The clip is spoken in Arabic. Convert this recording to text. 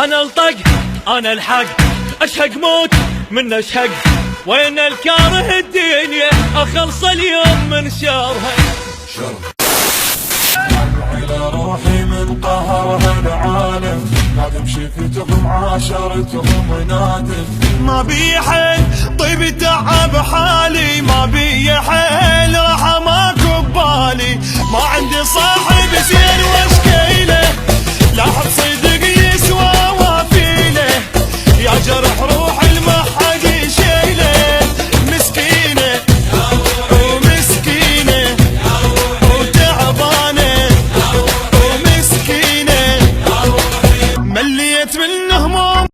انا الطق انا الحق، اشهق موت من اشهق، وين الكاره الدنيا اخلص اليوم من شرها. على روحي من قهرها العالم، نادم شفتهم عاشرتهم نادم. ما بي حيل طيب تعب حالي، ما بي حيل راح ماكو ببالي، ما عندي صاحب زين واشكيله، لا حب صدق يسوى وافيله، يا جرح روح المحق شيله، مسكينه ومسكينه وتعبانه ومسكينه، مليت من هموم